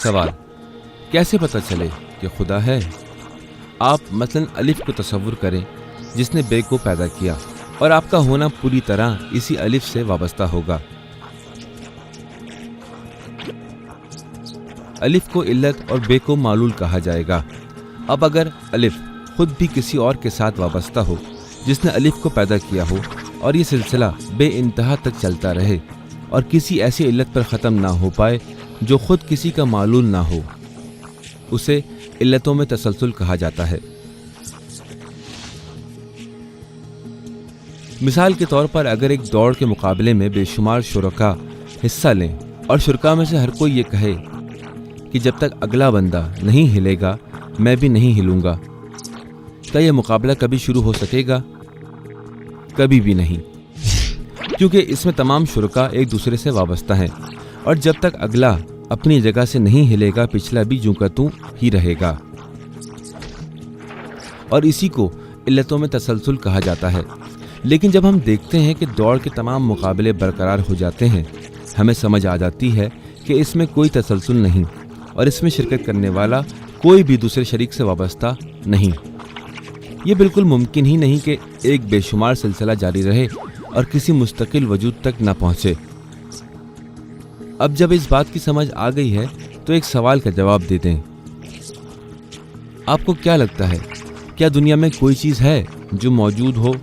सवाल, कैसे पता चले कि खुदा है? आप मसलन अलिफ को तसव्वुर करें जिसने बे को पैदा किया, और आपका होना पूरी तरह इसी अलिफ से वाबस्ता होगा। अलिफ को इल्लत और बे को मालूल कहा जाएगा। अब अगर अलिफ खुद भी किसी और के साथ वाबस्ता हो जिसने अलिफ को पैदा किया हो, और ये सिलसिला बे इंतहा तक चलता रहे और किसी ऐसी इल्लत पर ख़त्म ना हो पाए जो खुद किसी का मालूल ना हो, उसे इल्लतों में तसलसल कहा जाता है। मिसाल के तौर पर अगर एक दौड़ के मुकाबले में बेशुमार शुरका हिस्सा लें और शुरका में से हर कोई ये कहे कि जब तक अगला बंदा नहीं हिलेगा मैं भी नहीं हिलूंगा, क्या यह मुकाबला कभी शुरू हो सकेगा? कभी भी नहीं, क्योंकि इसमें तमाम शुरका एक दूसरे से वाबस्ता हैं, और जब तक अगला अपनी जगह से नहीं हिलेगा पिछला भी यूं का त्यों ही रहेगा। और इसी को इल्लतों में तसलसल कहा जाता है। लेकिन जब हम देखते हैं कि दौड़ के तमाम मुकाबले बरकरार हो जाते हैं, हमें समझ आ जाती है कि इसमें कोई तसलसल नहीं और इसमें शिरकत करने वाला कोई भी दूसरे शरीक से वाबस्ता नहीं। ये बिल्कुल मुमकिन ही नहीं कि एक बेशुमार सिलसिला जारी रहे और किसी मुस्तकिल वजूद तक न पहुंचे। अब जब इस बात की समझ आ गई है तो एक सवाल का जवाब दे दें। आपको क्या लगता है, क्या दुनिया में कोई चीज़ है जो मौजूद हो?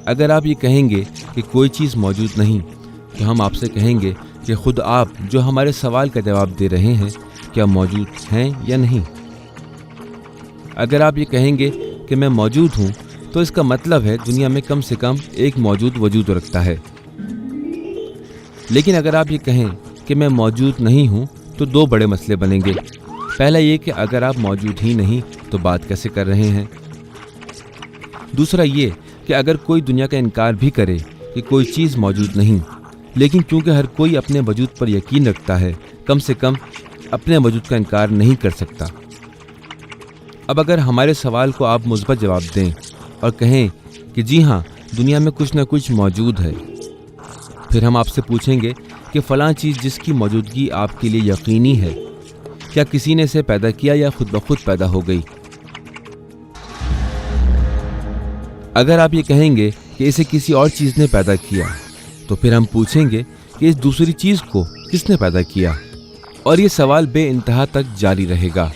अगर आप ये कहेंगे कि कोई चीज़ मौजूद नहीं, तो हम आपसे कहेंगे कि खुद आप जो हमारे सवाल का जवाब दे रहे हैं क्या मौजूद हैं या नहीं? अगर आप ये कहेंगे कि मैं मौजूद हूँ, तो इसका मतलब है दुनिया में कम से कम एक मौजूद वजूद रखता है। लेकिन अगर आप ये कहें कि मैं मौजूद नहीं हूँ, तो दो बड़े मसले बनेंगे। पहला ये कि अगर आप मौजूद ही नहीं तो बात कैसे कर रहे हैं। दूसरा ये कि अगर कोई दुनिया का इनकार भी करे कि कोई चीज़ मौजूद नहीं, लेकिन क्योंकि हर कोई अपने वजूद पर यकीन रखता है, कम से कम अपने वजूद का इनकार नहीं कर सकता। अब अगर हमारे सवाल को आप मुस्बत जवाब दें और कहें कि जी हाँ, दुनिया में कुछ न कुछ मौजूद है, फिर हम आपसे पूछेंगे कि फ़लाँ चीज़ जिसकी मौजूदगी आपके लिए यकीनी है, क्या किसी ने इसे पैदा किया या खुद ब खुद पैदा हो गई? अगर आप ये कहेंगे कि इसे किसी और चीज़ ने पैदा किया, तो फिर हम पूछेंगे कि इस दूसरी चीज़ को किसने पैदा किया, और ये सवाल बेइंतहा तक जारी रहेगा।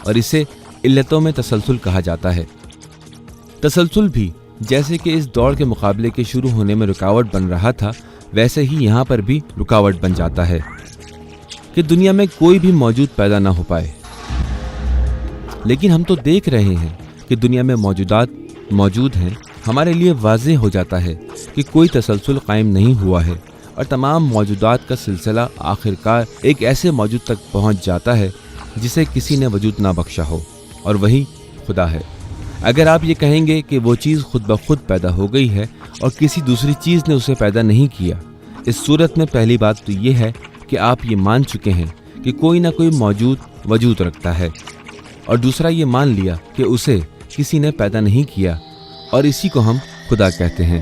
और इसे इल्लतों में तसलसल कहा जाता है। तसलसल भी जैसे कि इस दौड़ के मुकाबले के शुरू होने में रुकावट बन रहा था, वैसे ही यहाँ पर भी रुकावट बन जाता है कि दुनिया में कोई भी मौजूद पैदा ना हो पाए। लेकिन हम तो देख रहे हैं कि दुनिया में मौजूदात मौजूद हैं। हमारे लिए वाज़ेह हो जाता है कि कोई तसलसल कायम नहीं हुआ है और तमाम मौजूदात का सिलसिला आखिरकार एक ऐसे मौजूद तक पहुँच जाता है जिसे किसी ने वजूद ना बख्शा हो, और वही खुदा है। अगर आप ये कहेंगे कि वो चीज़ खुद ब खुद पैदा हो गई है और किसी दूसरी चीज़ ने उसे पैदा नहीं किया, इस सूरत में पहली बात तो ये है कि आप ये मान चुके हैं कि कोई ना कोई मौजूद वजूद रखता है, और दूसरा ये मान लिया कि उसे किसी ने पैदा नहीं किया, और इसी को हम खुदा कहते हैं।